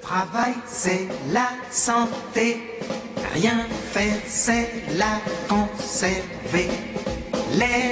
travail, c'est la santé. Rien faire, c'est la conserver.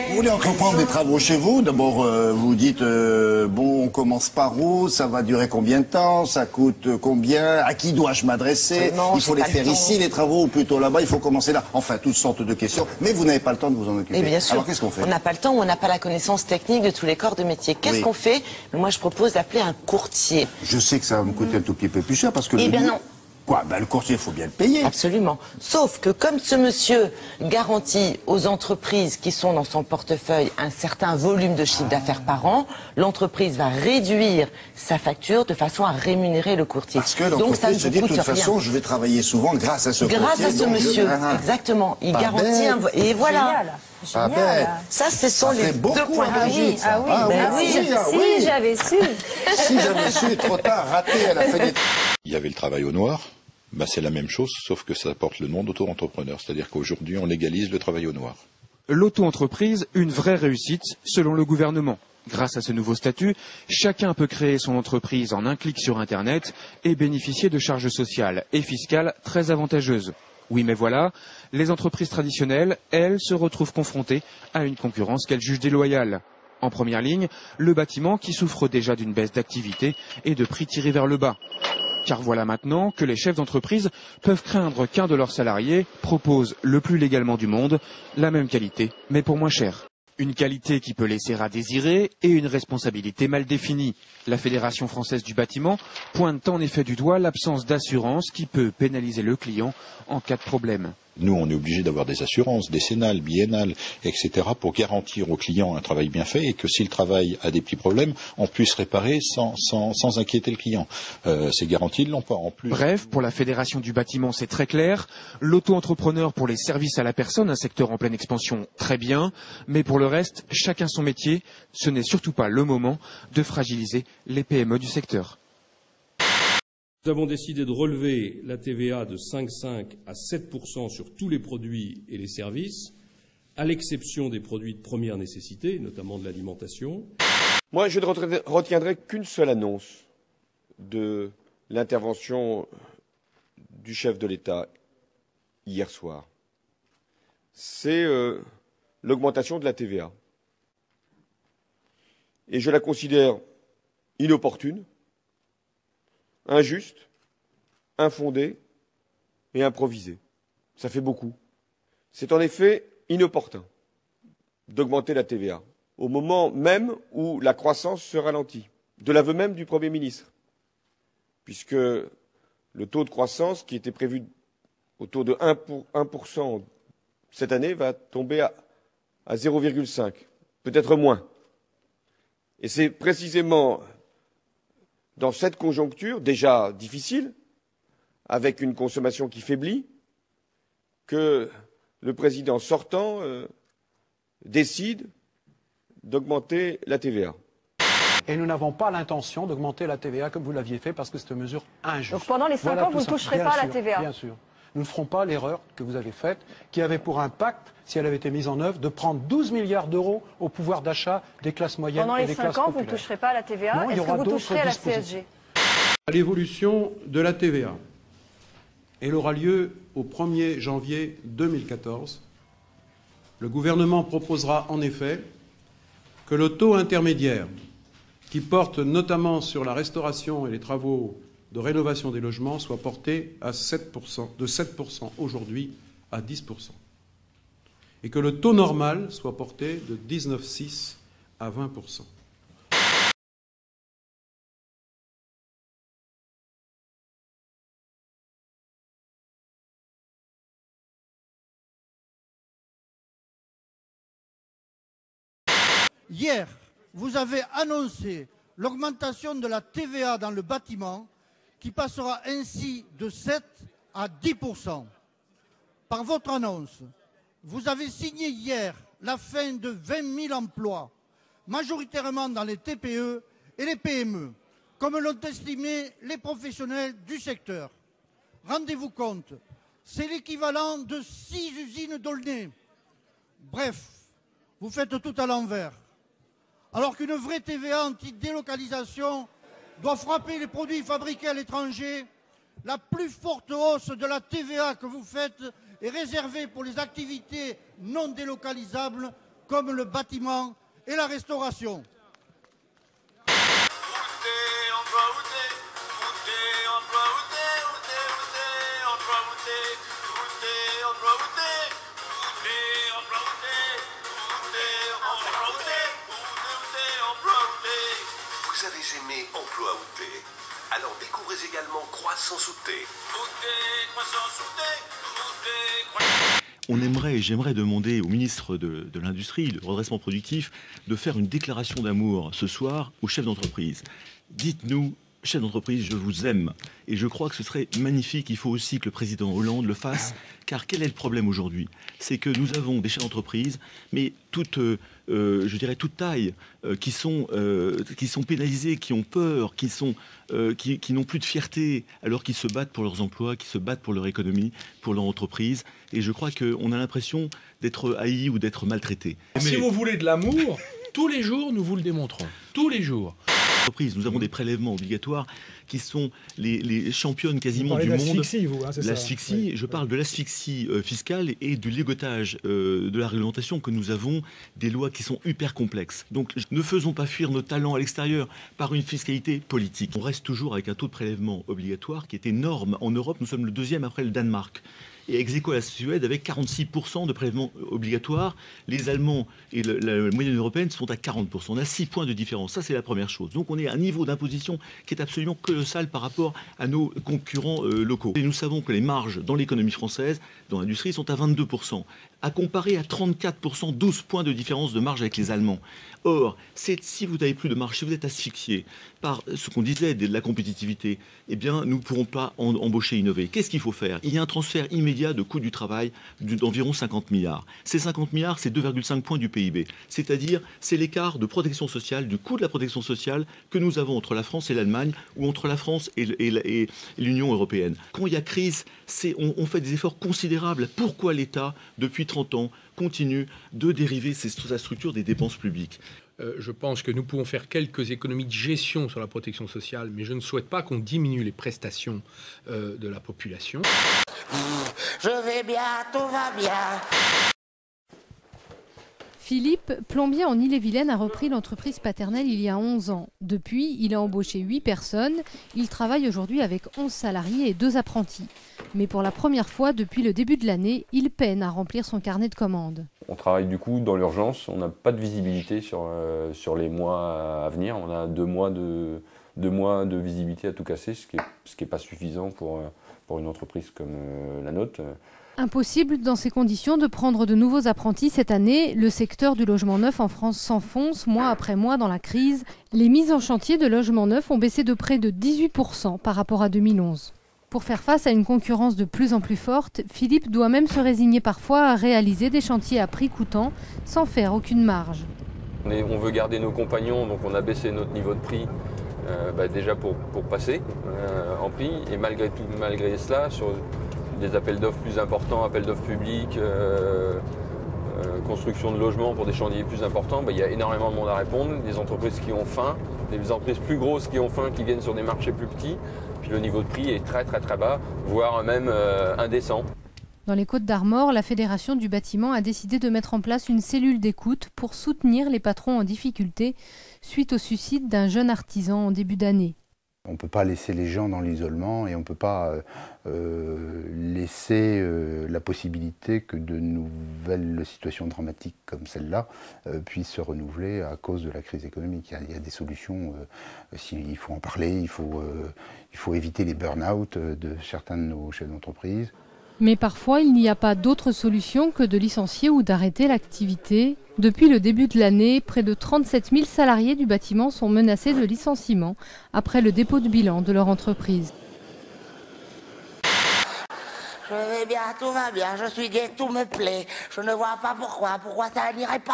Vous voulez entreprendre des travaux chez vous? D'abord, vous dites, bon, on commence par où? Ça va durer combien de temps? Ça coûte combien? À qui dois-je m'adresser? Il faut les faire ici, les travaux, ou plutôt là-bas? Il faut commencer là? Enfin, toutes sortes de questions. Mais vous n'avez pas le temps de vous en occuper. Et bien sûr. Alors, qu'est-ce qu'on fait? On n'a pas le temps ou on n'a pas la connaissance technique de tous les corps de métier. Qu'est-ce qu'on fait? Moi, je propose d'appeler un courtier. Je sais que ça va me coûter un tout petit peu plus cher parce que... Eh bien non. Quoi? Ben, le courtier, il faut bien le payer. Absolument. Sauf que comme ce monsieur garantit aux entreprises qui sont dans son portefeuille un certain volume de chiffre d'affaires par an, l'entreprise va réduire sa facture de façon à rémunérer le courtier. Parce que l'entreprise se dit, de toute façon, je vais travailler souvent grâce à ce courtier. Grâce à ce monsieur, exactement. Il garantit un... Et voilà. Génial. Ça, ce sont les deux points de vue. Si j'avais su. Si j'avais su, trop tard, raté, elle a fait des... Il y avait le travail au noir, ben c'est la même chose, sauf que ça porte le nom d'auto-entrepreneur. C'est-à-dire qu'aujourd'hui, on légalise le travail au noir. L'auto-entreprise, une vraie réussite, selon le gouvernement. Grâce à ce nouveau statut, chacun peut créer son entreprise en un clic sur Internet et bénéficier de charges sociales et fiscales très avantageuses. Oui, mais voilà, les entreprises traditionnelles, elles, se retrouvent confrontées à une concurrence qu'elles jugent déloyale. En première ligne, le bâtiment qui souffre déjà d'une baisse d'activité et de prix tirés vers le bas. Car voilà maintenant que les chefs d'entreprise peuvent craindre qu'un de leurs salariés propose le plus légalement du monde la même qualité, mais pour moins cher. Une qualité qui peut laisser à désirer et une responsabilité mal définie. La Fédération française du bâtiment pointe en effet du doigt l'absence d'assurance qui peut pénaliser le client en cas de problème. Nous, on est obligé d'avoir des assurances décennales, biennales, etc. pour garantir au client un travail bien fait et que si le travail a des petits problèmes, on puisse réparer sans inquiéter le client. Ces garanties, ils l'ont pas. En plus. Bref, pour la Fédération du bâtiment, c'est très clair. L'auto-entrepreneur pour les services à la personne, un secteur en pleine expansion, très bien. Mais pour le reste, chacun son métier. Ce n'est surtout pas le moment de fragiliser les PME du secteur. Nous avons décidé de relever la TVA de 5,5 à 7% sur tous les produits et les services, à l'exception des produits de première nécessité, notamment de l'alimentation. Moi, je ne retiendrai qu'une seule annonce de l'intervention du chef de l'État hier soir. C'est l'augmentation de la TVA. Et je la considère inopportune, injuste, infondée et improvisée. Ça fait beaucoup. C'est en effet inopportun d'augmenter la TVA au moment même où la croissance se ralentit, de l'aveu même du Premier ministre, puisque le taux de croissance qui était prévu autour de 1% cette année va tomber à 0,5, peut-être moins. Et c'est précisément dans cette conjoncture déjà difficile, avec une consommation qui faiblit, que le président sortant décide d'augmenter la TVA. Et nous n'avons pas l'intention d'augmenter la TVA comme vous l'aviez fait parce que c'est une mesure injuste. Donc pendant les 5 ans, vous ne toucherez pas à la TVA? Bien sûr. Nous ne ferons pas l'erreur que vous avez faite, qui avait pour impact, si elle avait été mise en œuvre, de prendre 12 milliards d'euros au pouvoir d'achat des classes moyennes et des classes populaires. Pendant les 5 ans, vous ne toucherez pas à la TVA? Est-ce que vous toucherez à la CSG? L'évolution de la TVA, elle aura lieu au 1er janvier 2014. Le gouvernement proposera en effet que le taux intermédiaire, qui porte notamment sur la restauration et les travaux de rénovation des logements, soit porté à 7%, de 7% aujourd'hui à 10%. Et que le taux normal soit porté de 19,6 à 20%. Hier, vous avez annoncé l'augmentation de la TVA dans le bâtiment qui passera ainsi de 7 à 10%. Par votre annonce, vous avez signé hier la fin de 20 000 emplois, majoritairement dans les TPE et les PME, comme l'ont estimé les professionnels du secteur. Rendez-vous compte, c'est l'équivalent de 6 usines d'Aulnay. Bref, vous faites tout à l'envers. Alors qu'une vraie TVA anti-délocalisation doit frapper les produits fabriqués à l'étranger. La plus forte hausse de la TVA que vous faites est réservée pour les activités non délocalisables comme le bâtiment et la restauration. Vous avez aimé Emploi outé, alors découvrez également Croissance outé. On aimerait, et j'aimerais demander au ministre de l'Industrie, du redressement productif, de faire une déclaration d'amour ce soir aux chefs d'entreprise. Dites-nous, chef d'entreprise, je vous aime. Et je crois que ce serait magnifique. Il faut aussi que le président Hollande le fasse. Car quel est le problème aujourd'hui? C'est que nous avons des chefs d'entreprise, mais je dirais toute taille, qui sont pénalisés, qui ont peur, qui n'ont plus de fierté, alors qu'ils se battent pour leurs emplois, qui se battent pour leur économie, pour leur entreprise. Et je crois qu'on a l'impression d'être haï ou d'être maltraité. Si vous voulez de l'amour, tous les jours, nous vous le démontrons. Tous les jours. Nous avons des prélèvements obligatoires qui sont les championnes quasiment du monde. L'asphyxie, vous, hein, c'est ça. L'asphyxie, oui. Je parle de l'asphyxie fiscale et du ligotage de la réglementation que nous avons, des lois qui sont hyper complexes. Donc ne faisons pas fuir nos talents à l'extérieur par une fiscalité politique. On reste toujours avec un taux de prélèvement obligatoire qui est énorme. En Europe, nous sommes le deuxième après le Danemark. Et ex aequo à la Suède avec 46% de prélèvements obligatoires. Les Allemands et la moyenne européenne sont à 40%. On a 6 points de différence. Ça, c'est la première chose. Donc on est à un niveau d'imposition qui est absolument colossal par rapport à nos concurrents locaux. Et nous savons que les marges dans l'économie française, dans l'industrie, sont à 22%. À comparer à 34%, 12 points de différence de marge avec les Allemands. Or, si vous n'avez plus de marge, si vous êtes asphyxié par ce qu'on disait de la compétitivité, eh bien, nous ne pourrons pas embaucher, innover. Qu'est-ce qu'il faut faire? Il y a un transfert immédiat de coût du travail d'environ 50 milliards. Ces 50 milliards, c'est 2,5 points du PIB. C'est-à-dire, c'est l'écart de protection sociale, du coût de la protection sociale que nous avons entre la France et l'Allemagne, ou entre la France et l'Union européenne. Quand il y a crise, on fait des efforts considérables. Pourquoi l'État, depuis 30 ans, continue de dériver sa structure des dépenses publiques? Je pense que nous pouvons faire quelques économies de gestion sur la protection sociale, mais je ne souhaite pas qu'on diminue les prestations de la population. Je vais bien, tout va bien. Philippe, plombier en Ille-et-Vilaine, a repris l'entreprise paternelle il y a 11 ans. Depuis, il a embauché 8 personnes. Il travaille aujourd'hui avec 11 salariés et 2 apprentis. Mais pour la première fois depuis le début de l'année, il peine à remplir son carnet de commandes. On travaille du coup dans l'urgence. On n'a pas de visibilité sur les mois à venir. On a 2 mois de visibilité à tout casser, ce qui n'est pas suffisant pour une entreprise comme la nôtre. Impossible dans ces conditions de prendre de nouveaux apprentis cette année. Le secteur du logement neuf en France s'enfonce mois après mois dans la crise. Les mises en chantier de logements neufs ont baissé de près de 18% par rapport à 2011. Pour faire face à une concurrence de plus en plus forte, Philippe doit même se résigner parfois à réaliser des chantiers à prix coûtant sans faire aucune marge. On veut garder nos compagnons, donc on a baissé notre niveau de prix déjà pour passer en prix. Et malgré cela, sur des appels d'offres plus importants, appels d'offres publics, construction de logements pour des chantiers plus importants, il y a énormément de monde à répondre, des entreprises qui ont faim, des entreprises plus grosses qui ont faim, qui viennent sur des marchés plus petits, puis le niveau de prix est très très très bas, voire même indécent. Dans les Côtes-d'Armor, la Fédération du bâtiment a décidé de mettre en place une cellule d'écoute pour soutenir les patrons en difficulté suite au suicide d'un jeune artisan en début d'année. On ne peut pas laisser les gens dans l'isolement et on ne peut pas laisser la possibilité que de nouvelles situations dramatiques comme celle-là puissent se renouveler à cause de la crise économique. Il y a des solutions, il faut en parler, il faut éviter les burn-out de certains de nos chefs d'entreprise. Mais parfois, il n'y a pas d'autre solution que de licencier ou d'arrêter l'activité. Depuis le début de l'année, près de 37 000 salariés du bâtiment sont menacés de licenciement après le dépôt de bilan de leur entreprise. Je vais bien, tout va bien, je suis gai, tout me plaît. Je ne vois pas pourquoi ça n'irait pas.